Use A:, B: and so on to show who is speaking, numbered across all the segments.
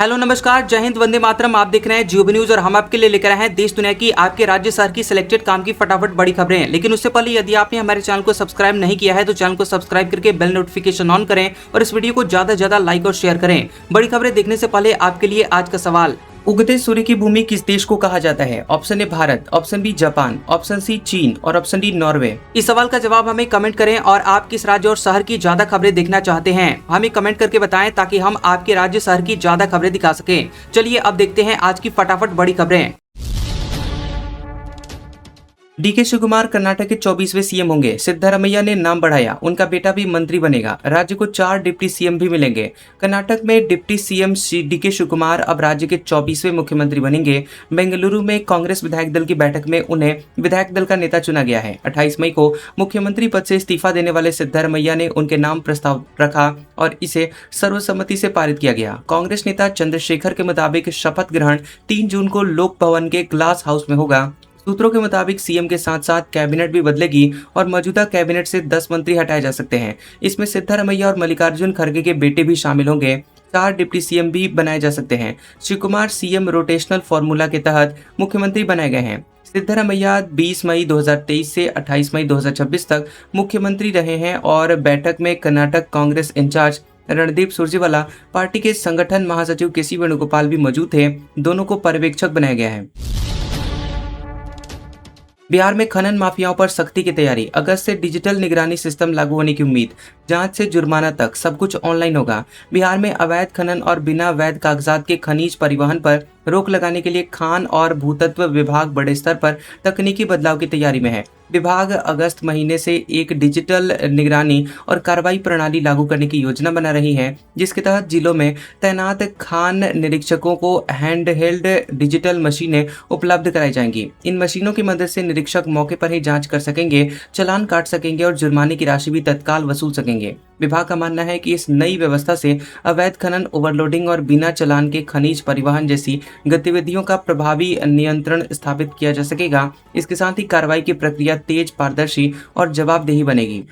A: Hello नमस्कार, जय हिंद, वंदे मातरम। आप देख रहे हैं जियो न्यूज और हम आपके लिए लेकर आए हैं देश दुनिया की, आपके राज्य शहर की सिलेक्टेड काम की फटाफट बड़ी खबरें। लेकिन उससे पहले यदि आपने हमारे चैनल को सब्सक्राइब नहीं किया है तो चैनल को सब्सक्राइब करके बेल नोटिफिकेशन ऑन करें और इस वीडियो को ज्यादा से ज्यादा लाइक और शेयर करें। बड़ी खबरें देखने से पहले आपके लिए आज का सवाल, उगते सूर्य की भूमि किस देश को कहा जाता है? Option A Bharat, option B Japan, option C चीन और ऑप्शन डी नॉर्वे। इस सवाल का जवाब हमें कमेंट करें और आप किस राज्य और शहर की ज्यादा खबरें देखना चाहते हैं हमें कमेंट करके बताएं ताकि हम आपके राज्य शहर की ज्यादा खबरें दिखा सकें। चलिए अब देखते हैं आज की फटाफट बड़ी खबरें। डीके शिवकुमार कर्नाटक के 24वें सीएम होंगे। सिद्धारमैया ने नाम बढ़ाया, उनका बेटा भी मंत्री बनेगा। राज्य को 4 डिप्टी सीएम भी मिलेंगे। कर्नाटक में डिप्टी सीएम डीके शिवकुमार अब राज्य के 24वें मुख्यमंत्री बनेंगे। बेंगलुरु में कांग्रेस विधायक दल की बैठक में उन्हें विधायक दल का नेता चुना गया है। 28 मई को मुख्यमंत्री पद से इस्तीफा देने वाले सिद्धारमैया ने उनके नाम प्रस्ताव रखा और इसे सर्वसम्मति से पारित किया गया। कांग्रेस नेता चंद्रशेखर के मुताबिक शपथ ग्रहण 3 जून को लोक भवन के ग्लास हाउस में होगा। सूत्रों के मुताबिक सीएम के साथ साथ कैबिनेट भी बदलेगी और मौजूदा कैबिनेट से 10 मंत्री हटाए जा सकते हैं। इसमें सिद्धारमैया और मल्लिकार्जुन खड़गे के बेटे भी शामिल होंगे। 4 डिप्टी सीएम भी बनाए जा सकते हैं। शिवकुमार सीएम रोटेशनल फॉर्मूला के तहत मुख्यमंत्री बनाए गए हैं। सिद्धारमैया 20 मई 2023 से 28 मई 2026 तक मुख्यमंत्री रहे हैं और बैठक में कर्नाटक कांग्रेस इंचार्ज रणदीप सुरजेवाला, पार्टी के संगठन महासचिव केसी वेणुगोपाल भी मौजूद थे। दोनों को पर्यवेक्षक बनाया गया है। बिहार में खनन माफियाओं पर सख्ती की तैयारी। अगस्त से डिजिटल निगरानी सिस्टम लागू होने की उम्मीद। जांच से जुर्माना तक सब कुछ ऑनलाइन होगा। बिहार में अवैध खनन और बिना वैध कागजात के खनिज परिवहन पर रोक लगाने के लिए खान और भूतत्व विभाग बड़े स्तर पर तकनीकी बदलाव की तैयारी में है। विभाग अगस्त महीने से एक डिजिटल निगरानी और कार्रवाई प्रणाली लागू करने की योजना बना रही है, जिसके तहत जिलों में तैनात खान निरीक्षकों को हैंडहेल्ड डिजिटल मशीनें उपलब्ध कराई जाएंगी। इन मशीनों की मदद से निरीक्षक मौके पर ही जांच कर सकेंगे, चालान काट सकेंगे और जुर्माने की राशि भी तत्काल वसूल सकेंगे। विभाग का मानना है कि इस नई व्यवस्था से अवैध खनन, ओवरलोडिंग और बिना चालान के खनिज परिवहन जैसी गतिविधियों का प्रभावी नियंत्रण स्थापित किया जा सकेगा। इसके साथ ही कार्रवाई की प्रक्रिया तेज, पारदर्शी और जवाबदेही बनेगी।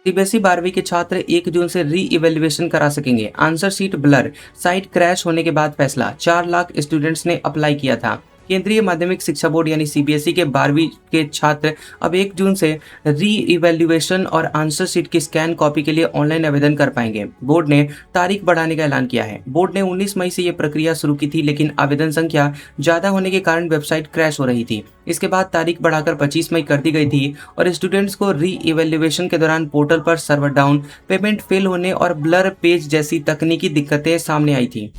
A: सीबीएसई 12वीं के छात्र 1 जून से री इवेल्युएशन करा सकेंगे। Answer sheet blur, site crash होने के बाद फैसला। 4 लाख स्टूडेंट्स ने अप्लाई किया था। केंद्रीय माध्यमिक शिक्षा बोर्ड यानी सीबीएसई के 12वीं के छात्र अब 1 जून से री इवेल्युएशन और आंसर शीट की स्कैन कॉपी के लिए ऑनलाइन आवेदन कर पाएंगे। बोर्ड ने तारीख बढ़ाने का ऐलान किया है। बोर्ड ने 19 मई से यह प्रक्रिया शुरू की थी, लेकिन आवेदन संख्या ज्यादा होने के कारण वेबसाइट क्रैश हो रही थी। इसके बाद तारीख बढ़ाकर 25 मई कर दी गई थी और स्टूडेंट्स को री इवेल्युएशन के दौरान पोर्टल पर सर्वर डाउन, पेमेंट फेल होने और ब्लर पेज जैसी तकनीकी दिक्कतें सामने आई थी।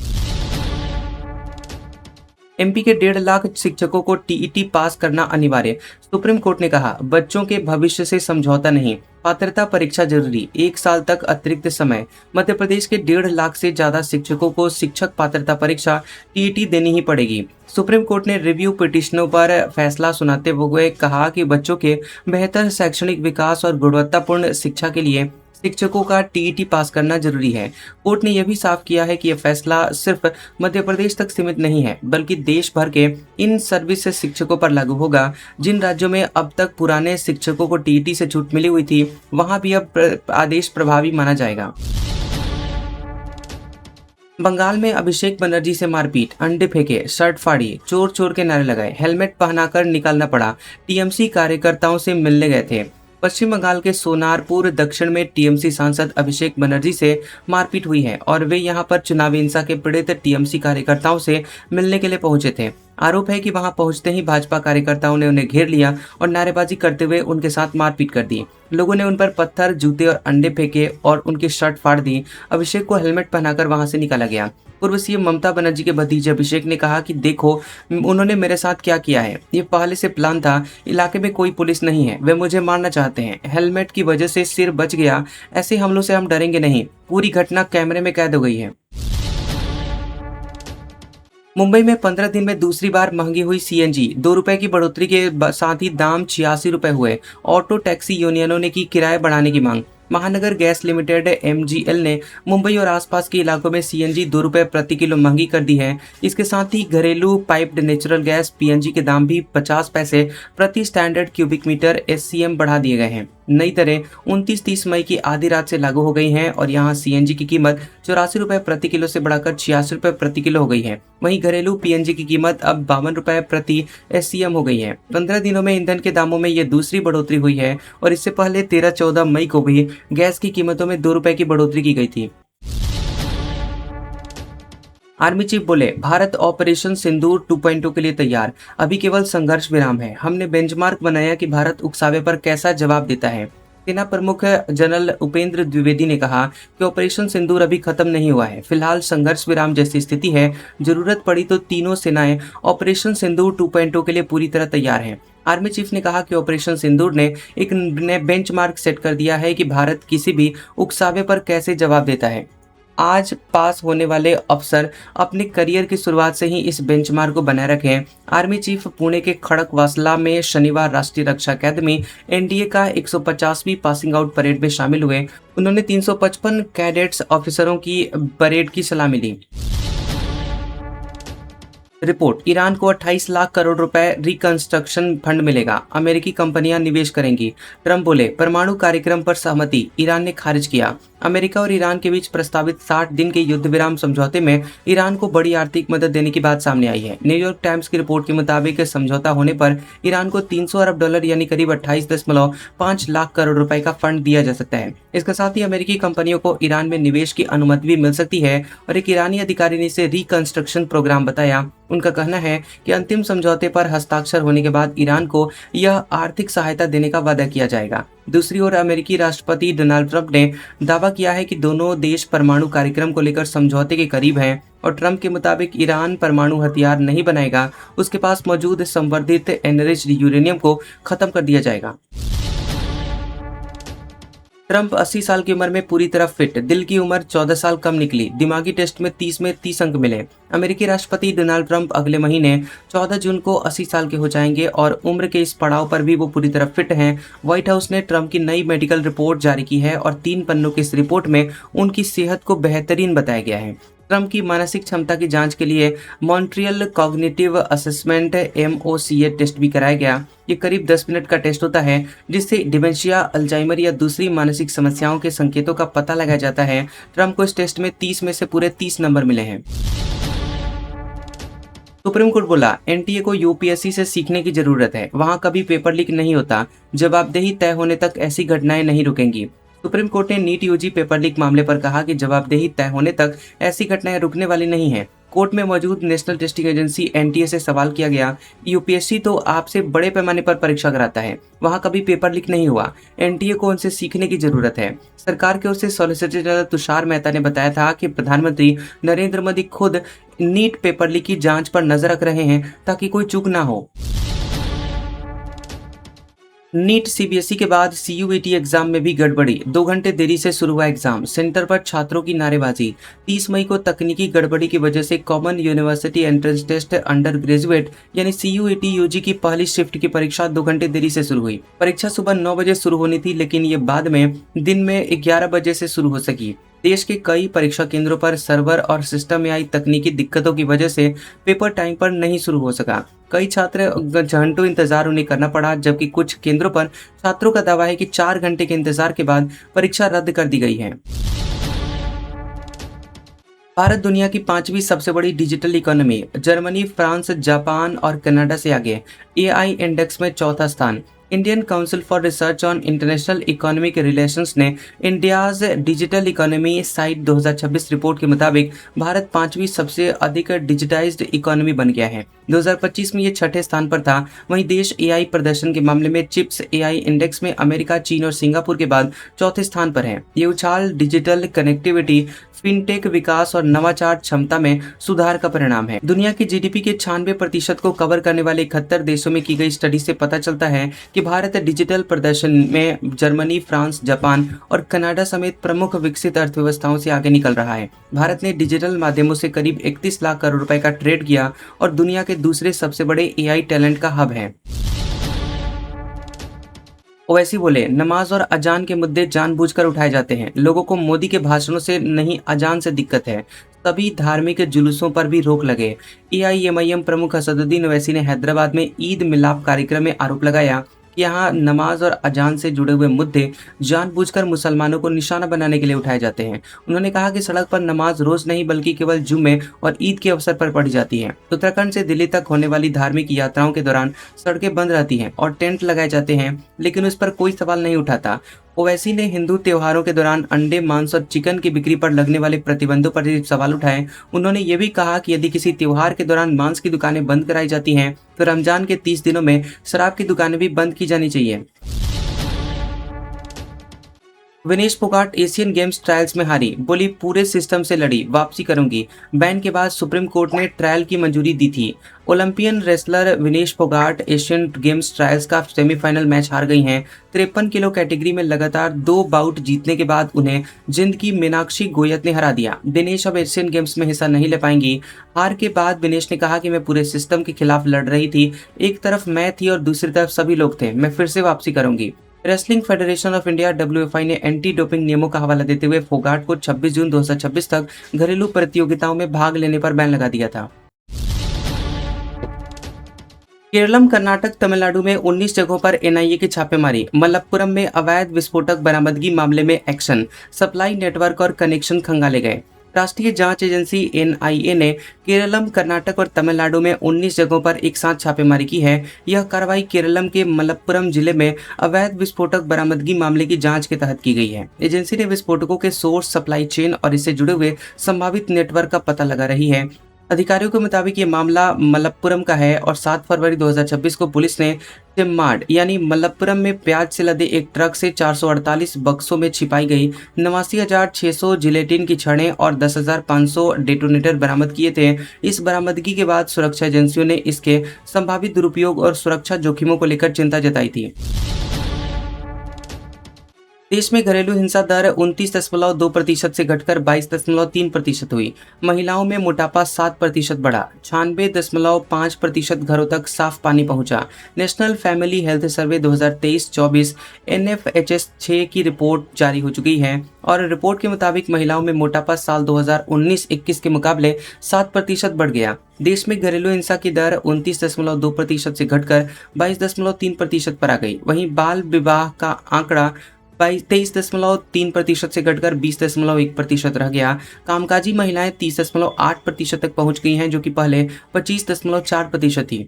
A: एमपी के 1.5 लाख शिक्षकों को टीईटी पास करना अनिवार्य। सुप्रीम कोर्ट ने कहा, बच्चों के भविष्य से समझौता नहीं, पात्रता परीक्षा जरूरी, 1 साल तक अतिरिक्त समय। मध्य प्रदेश के 1.5 लाख से ज्यादा शिक्षकों को शिक्षक पात्रता परीक्षा टीईटी देनी ही पड़ेगी। सुप्रीम कोर्ट ने रिव्यू पिटिशनों पर फैसला सुनाते हुए कहा कि बच्चों के बेहतर शैक्षणिक विकास और गुणवत्तापूर्ण शिक्षा के लिए शिक्षकों का टीईटी पास करना जरूरी है। कोर्ट ने यह भी साफ किया है कि यह फैसला सिर्फ मध्य प्रदेश तक सीमित नहीं है, बल्कि देश भर के इन सर्विस शिक्षकों पर लागू होगा। जिन राज्यों में अब तक पुराने शिक्षकों को टीईटी से छूट मिली हुई थी, वहां भी अब आदेश प्रभावी माना जाएगा। बंगाल में अभिषेक बनर्जी से मारपीट, अंडे फेंके, शर्ट फाड़ी, चोर चोर के नारे लगाए, हेलमेट पहनाकर निकालना पड़ा। टीएमसी कार्यकर्ताओं से मिलने गए थे। पश्चिम बंगाल के सोनारपुर दक्षिण में टीएमसी सांसद अभिषेक बनर्जी से मारपीट हुई है और वे यहां पर चुनावी हिंसा के पीड़ित टीएमसी कार्यकर्ताओं से मिलने के लिए पहुंचे थे। आरोप है कि वहां पहुंचते ही भाजपा कार्यकर्ताओं ने उन्हें घेर लिया और नारेबाजी करते हुए उनके साथ मारपीट कर दी। लोगों ने उन पर पत्थर, जूते और अंडे फेंके और उनकी शर्ट फाड़ दी। अभिषेक को हेलमेट पहनाकर वहां से निकाला गया। पूर्व सीएम ममता बनर्जी के भतीजे अभिषेक ने कहा कि देखो उन्होंने मेरे साथ क्या किया है, ये पहले से प्लान था। इलाके में कोई पुलिस नहीं है, वे मुझे मारना चाहते हैं। हेलमेट की वजह से सिर बच गया, ऐसे हमलों से हम डरेंगे नहीं। पूरी घटना कैमरे में कैद हो गई है। मुंबई में 15 दिन में दूसरी बार महंगी हुई सीएनजी। 2 रुपए की बढ़ोतरी के साथ ही दाम 86 रुपए हुए। ऑटो टैक्सी यूनियनों ने की किराए बढ़ाने की मांग। महानगर गैस लिमिटेड MGL ने मुंबई और आसपास के इलाकों में CNG 2 रुपये प्रति किलो महंगी कर दी है। इसके साथ ही घरेलू पाइप्ड नेचुरल गैस PNG के दाम भी 50 पैसे प्रति स्टैंडर्ड क्यूबिक मीटर SCM बढ़ा दिए गए हैं। नई दरें 29-30 मई की आधी रात से लागू हो गई हैं और यहाँ CNG की कीमत 84 रुपये प्रति किलो से बढ़ाकर 86 रुपये प्रति किलो हो गई है। वहीं घरेलू PNG की कीमत अब 52 रुपये प्रति SCM हो गई है। 15 दिनों में ईंधन के दामों में ये दूसरी बढ़ोतरी हुई है और इससे पहले 13-14 मई को भी गैस की कीमतों में 2 रुपये की बढ़ोतरी की गई थी। आर्मी चीफ बोले, भारत ऑपरेशन सिंदूर 2.0 के लिए तैयार, अभी केवल संघर्ष विराम है। हमने बेंचमार्क बनाया कि भारत उकसावे पर कैसा जवाब देता है। सेना प्रमुख जनरल उपेंद्र द्विवेदी ने कहा कि ऑपरेशन सिंदूर अभी खत्म नहीं हुआ है। फिलहाल संघर्ष विराम जैसी स्थिति है। जरूरत पड़ी तो तीनों सेनाएं ऑपरेशन सिंदूर 2.0 के लिए पूरी तरह तैयार हैं। आर्मी चीफ ने कहा कि ऑपरेशन सिंदूर ने एक बेंचमार्क सेट कर दिया है कि भारत किसी भी उकसावे पर कैसे जवाब देता है। आज पास होने वाले अफसर अपने करियर की शुरुआत से ही इस बेंचमार्क को बनाए रखें। आर्मी चीफ पुणे के खड़कवासला में शनिवार राष्ट्रीय रक्षा अकादमी NDA का 150वीं पासिंग आउट परेड में शामिल हुए। उन्होंने 355 कैडेट्स ऑफिसरों की परेड की सलामी ली। रिपोर्ट, ईरान को 28 लाख करोड़ रुपए रिकंस्ट्रक्शन फंड मिलेगा, अमेरिकी कंपनियां निवेश करेंगी। ट्रंप बोले, परमाणु कार्यक्रम पर सहमति ईरान ने खारिज किया। अमेरिका और ईरान के बीच प्रस्तावित 60 दिन के युद्ध विराम समझौते में ईरान को बड़ी आर्थिक मदद देने की बात सामने आई है। न्यूयॉर्क टाइम्स की रिपोर्ट के मुताबिक समझौता होने पर ईरान को 300 अरब डॉलर यानी करीब 28.5 लाख करोड़ रुपए का फंड दिया जा सकता है। इसके साथ ही अमेरिकी कंपनियों को ईरान में निवेश की अनुमति भी मिल सकती है और एक ईरानी अधिकारी ने इसे रिकंस्ट्रक्शन प्रोग्राम बताया। उनका कहना है कि अंतिम समझौते पर हस्ताक्षर होने के बाद ईरान को यह आर्थिक सहायता देने का वादा किया जाएगा। दूसरी ओर अमेरिकी राष्ट्रपति डोनाल्ड ट्रंप ने दावा किया है कि दोनों देश परमाणु कार्यक्रम को लेकर समझौते के करीब हैं और ट्रंप के मुताबिक ईरान परमाणु हथियार नहीं बनाएगा, उसके पास मौजूद संवर्धित एनरिच्ड यूरेनियम को खत्म कर दिया जाएगा। ट्रंप 80 साल की उम्र में पूरी तरह फिट, दिल की उम्र 14 साल कम निकली, दिमागी टेस्ट में 30 अंक मिले। अमेरिकी राष्ट्रपति डोनाल्ड ट्रंप अगले महीने 14 जून को 80 साल के हो जाएंगे और उम्र के इस पड़ाव पर भी वो पूरी तरह फिट हैं। व्हाइट हाउस ने ट्रंप की नई मेडिकल रिपोर्ट जारी की है और 3 पन्नों की इस रिपोर्ट में उनकी सेहत को बेहतरीन बताया गया है। ट्रंप की मानसिक क्षमता की जांच के लिए Montreal cognitive assessment MOCA test भी कराया गया। ये करीब 10 मिनट का टेस्ट होता है जिससे डिमेंशिया, अल्जाइमर या दूसरी मानसिक समस्याओं के संकेतों का पता लगाया जाता है। ट्रंप को इस टेस्ट में 30 में से पूरे 30 नंबर मिले हैं। सुप्रीम कोर्ट बोला, NTA को UPSC से सीखने की जरूरत है, वहां कभी पेपर लीक नहीं होता, जवाबदेही तय होने तक ऐसी घटनाएं नहीं रुकेंगी। सुप्रीम कोर्ट ने नीट UG पेपर लीक मामले पर कहा कि जवाबदेही तय होने तक ऐसी घटनाएं रुकने वाली नहीं है। कोर्ट में मौजूद नेशनल टेस्टिंग एजेंसी NTA से सवाल किया गया, UPSC तो आपसे बड़े पैमाने पर परीक्षा कराता है, वहां कभी पेपर लीक नहीं हुआ, NTA को उनसे सीखने की जरूरत है। सरकार की ओर से सॉलिसिटर जनरल तुषार मेहता ने बताया था कि प्रधानमंत्री नरेंद्र मोदी खुद नीट पेपर लीक की जांच पर नजर रख रहे हैं ताकि कोई चूक ना हो। नीट CBSE के बाद CUET एग्जाम में भी गड़बड़ी, 2 घंटे देरी से शुरू हुआ एग्जाम, सेंटर पर छात्रों की नारेबाजी। 30 मई को तकनीकी गड़बड़ी की वजह से common university entrance test undergraduate यानी CUET UG की पहली शिफ्ट की परीक्षा 2 घंटे देरी से शुरू हुई। परीक्षा सुबह 9 बजे शुरू होनी थी, लेकिन ये बाद में दिन में 11 बजे से शुरू हो सकी। देश के कई परीक्षा केंद्रों पर सर्वर और सिस्टम में आई तकनीकी दिक्कतों की वजह से पेपर टाइम पर नहीं शुरू हो सका। कई छात्र घंटों इंतजार उन्हें करना पड़ा, जबकि कुछ केंद्रों पर छात्रों का दावा है कि 4 घंटे के इंतजार के बाद परीक्षा रद्द कर दी गई है। भारत दुनिया की 5वीं सबसे बड़ी digital economy, Germany, France, Japan और कनाडा से आगे, AI इंडेक्स में 4था स्थान। Indian Council for Research on International Economic Relations ने India's digital economy site 2026 report के मुताबिक भारत 5वीं सबसे अधिक डिजिटाइज्ड इकोनॉमी बन गया है। 2025 में ये 6ठे स्थान पर था। वहीं देश AI प्रदर्शन के मामले में चिप्स AI इंडेक्स में अमेरिका, चीन और सिंगापुर के बाद 4थे स्थान पर है। ये उछाल डिजिटल कनेक्टिविटी, फिनटेक विकास और नवाचार क्षमता में सुधार का परिणाम है। दुनिया की GDP के 96% को कवर करने वाले 71 देशों में की गई स्टडी से पता चलता है कि भारत डिजिटल प्रदर्शन में जर्मनी, फ्रांस, जापान और कनाडा समेत प्रमुख विकसित अर्थव्यवस्थाओं से आगे निकल रहा है। भारत ने डिजिटल माध्यमों से करीब 31 लाख करोड़ रुपए का ट्रेड किया और दुनिया के दूसरे सबसे बड़े AI टैलेंट का हब है। ओवैसी बोले, नमाज और अजान के मुद्दे जानबूझकर उठाए जाते हैं। लोगों को मोदी के भाषणों से नहीं, अजान से दिक्कत है। सभी धार्मिक जुलूसों पर भी रोक लगे। एआईएमआईएम प्रमुख असदुद्दीन ओवैसी ने हैदराबाद में ईद मिलाप कार्यक्रम में आरोप लगाया कि यहाँ नमाज और अजान से जुड़े हुए मुद्दे जानबूझकर मुसलमानों को निशाना बनाने के लिए उठाए जाते हैं। उन्होंने कहा कि सड़क पर नमाज रोज नहीं बल्कि केवल जुम्मे और ईद के अवसर पर पढ़ी जाती है। उत्तराखंड से दिल्ली तक होने वाली धार्मिक यात्राओं के दौरान सड़कें बंद रहती हैं और टेंट लगाए जाते हैं, लेकिन उस पर कोई सवाल नहीं उठाता। ओवैसी ने हिंदू त्योहारों के दौरान अंडे, मांस और चिकन की बिक्री पर लगने वाले प्रतिबंधों पर भी सवाल उठाए। उन्होंने ये भी कहा कि यदि किसी त्योहार के दौरान मांस की दुकानें बंद कराई जाती हैं, तो रमजान के 30 दिनों में शराब की दुकानें भी बंद की जानी चाहिए। Vinesh Phogat Asian games trials में हारी, बोली पूरे सिस्टम से लड़ी, वापसी करूंगी। बैन के बाद सुप्रीम कोर्ट ने ट्रायल की मंजूरी दी थी। Olympian wrestler Vinesh Phogat Asian games trials का सेमीफाइनल मैच हार गई हैं। 53 किलो कैटेगरी में लगातार 2 बाउट जीतने के बाद उन्हें जिंद की मीनाक्षी गोयत ने हरा दिया। विनेश अब एशियन गेम्स में हिस्सा नहीं ले पाएंगी। हार के बाद विनेश ने कहा कि मैं पूरे सिस्टम के खिलाफ लड़ रही थी, एक तरफ मैं थी और दूसरी तरफ सभी लोग थे, मैं फिर से वापसी करूंगी। Wrestling federation of India WFI ने एंटी डोपिंग नियमों का हवाला देते हुए फोगाट को 26 जून 2026 तक घरेलू प्रतियोगिताओं में भाग लेने पर बैन लगा दिया था। केरलम, कर्नाटक, तमिलनाडु में 19 जगहों पर एनआईए की छापेमारी। मलप्पुरम में अवैध विस्फोटक बरामदगी मामले में एक्शन। सप्लाई नेटवर्क और कनेक्शन खंगाले गए। राष्ट्रीय जांच एजेंसी एनआईए ने केरलम, कर्नाटक और तमिलनाडु में 19 जगहों पर एक साथ छापेमारी की है। यह कार्रवाई केरलम के मलप्पुरम जिले में अवैध विस्फोटक बरामदगी मामले की जांच के तहत की गई है। एजेंसी ने विस्फोटकों के सोर्स, सप्लाई चेन और इससे जुड़े हुए संभावित नेटवर्क का पता लगा रही है। अधिकारियों के मुताबिक ये मामला मलप्पुरम का है और 7 फरवरी 2026 को पुलिस ने चिम्माड यानी मलप्पुरम में प्याज से लदे एक ट्रक से 448 बक्सों में छिपाई गई 89,600 जिलेटिन की छड़ें और 10,500 डेटोनेटर बरामद किए थे। इस बरामदगी के बाद सुरक्षा एजेंसियों ने इसके संभावित दुरुपयोग और सुरक्षा जोखिमों को लेकर चिंता जताई थी। देश में घरेलू हिंसा दर 29.2% से घटकर 22.3% हुई। महिलाओं में मोटापा 7% बढ़ा। 96.5% घरों तक साफ पानी पहुंचा। National family health survey 2023-24 NFHS 6 की रिपोर्ट जारी हो चुकी है और रिपोर्ट के मुताबिक महिलाओं में मोटापा साल 2019-21 के मुकाबले 7% बढ़ गया। देश में घरेलू हिंसा की दर 29.2% से घटकर 22.3% पर आ गई। वहीं बाल विवाह का आंकड़ा 23.3% से घटकर 20.1% रह गया। कामकाजी महिलाएं 30.8% तक पहुंच गई हैं, जो कि पहले 25.4% थी।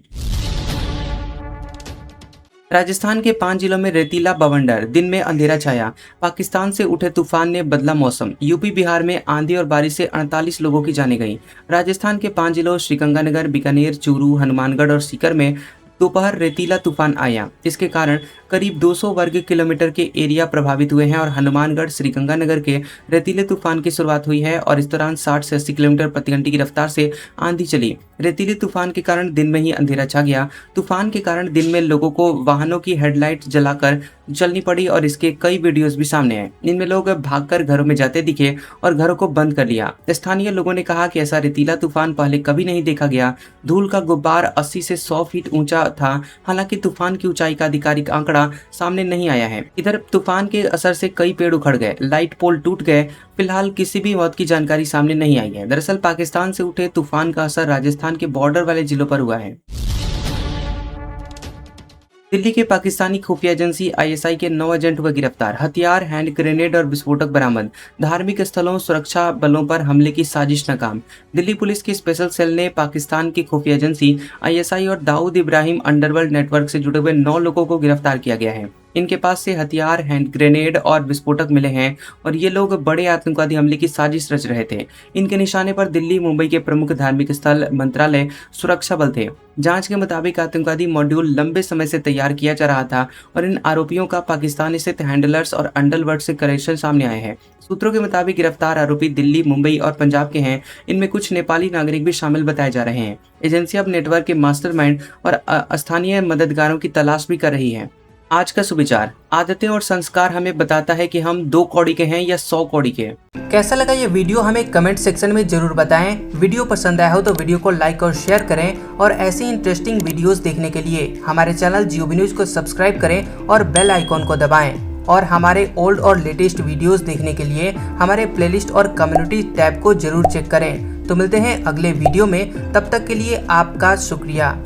A: राजस्थान के 5 जिलों में रेतीला बवंडर, दिन में अंधेरा छाया। पाकिस्तान से उठे तूफान ने बदला मौसम। यूपी, बिहार में आंधी और बारिश से 48 लोगों की जानें गईं। राजस्थान के 5 जिलों श्रीगंगानगर, बीकानेर, चूरू, हनुमानगढ़ और सीकर में दोपहर रेतीला तूफान आया। इसके कारण करीब 200 वर्ग किलोमीटर के एरिया प्रभावित हुए हैं और हनुमानगढ़, श्रीगंगानगर के रेतीले तूफान की शुरुआत हुई है और इस दौरान 60 से 80 किलोमीटर प्रति घंटे की रफ्तार से आंधी चली। रेतीले तूफान के कारण दिन में ही अंधेरा छा गया। तूफान के कारण दिन में लोगों को वाहनों की हेडलाइट जलाकर चलनी पड़ी और इसके कई वीडियोस भी सामने आए। इनमें लोग भागकर घरों में जाते दिखे और घरों को बंद कर लिया। स्थानीय लोगों ने कहा कि ऐसा रेतीला तूफान पहले कभी नहीं देखा गया। धूल का गुब्बार 80 से 100 फीट ऊंचा था। हालांकि तूफान की ऊंचाई का आधिकारिक आंकड़ा सामने नहीं आया है। इधर तूफान के असर से कई पेड़ उखड़ गए, लाइट पोल टूट गए। फिलहाल किसी भी मौत की जानकारी सामने नहीं आई है। दरअसल पाकिस्तान से उठे तूफान का असर राजस्थान के बॉर्डर वाले जिलों पर हुआ है। दिल्ली के पाकिस्तानी खुफिया एजेंसी आईएसआई के 9 एजेंट हुए गिरफ्तार। हथियार, हैंड ग्रेनेड और विस्फोटक बरामद। धार्मिक स्थलों, सुरक्षा बलों पर हमले की साजिश नाकाम। दिल्ली पुलिस की स्पेशल सेल ने पाकिस्तान की खुफिया एजेंसी आईएसआई और दाऊद इब्राहिम अंडरवर्ल्ड नेटवर्क से जुड़े हुए 9 लोगों को गिरफ्तार किया गया है। इनके पास से हथियार, हैंड ग्रेनेड और विस्फोटक मिले हैं और ये लोग बड़े आतंकवादी हमले की साजिश रच रहे थे। इनके निशाने पर दिल्ली, मुंबई के प्रमुख धार्मिक स्थल, मंत्रालय, सुरक्षा बल थे। जांच के मुताबिक आतंकवादी मॉड्यूल लंबे समय से तैयार किया जा रहा था और इन आरोपियों का पाकिस्तान स्थित हैंडलर्स और अंडरवर्ल्ड से कनेक्शन सामने आए हैं। सूत्रों के मुताबिक गिरफ्तार आरोपी दिल्ली, मुंबई और पंजाब के हैं। इनमें कुछ नेपाली नागरिक भी शामिल बताए जा रहे हैं। एजेंसी अब नेटवर्क के मास्टरमाइंड और स्थानीय मददगारों की तलाश भी कर रही है। आज का सुविचार, आदतें और संस्कार हमें बताता है कि हम 2 कौड़ी के हैं या 100 कौड़ी के।
B: कैसा लगा ये वीडियो हमें कमेंट सेक्शन में जरूर बताएं। वीडियो पसंद आया हो तो वीडियो को लाइक और शेयर करें और ऐसी इंटरेस्टिंग वीडियोस देखने के लिए हमारे चैनल जियोबी न्यूज को सब्सक्राइब करें और बेल आइकॉन को दबाएं। और हमारे ओल्ड और लेटेस्ट वीडियोस देखने के लिए हमारे प्लेलिस्ट और कम्युनिटी टैब को जरूर चेक करें। तो मिलते हैं अगले वीडियो में, तब तक के लिए आपका शुक्रिया।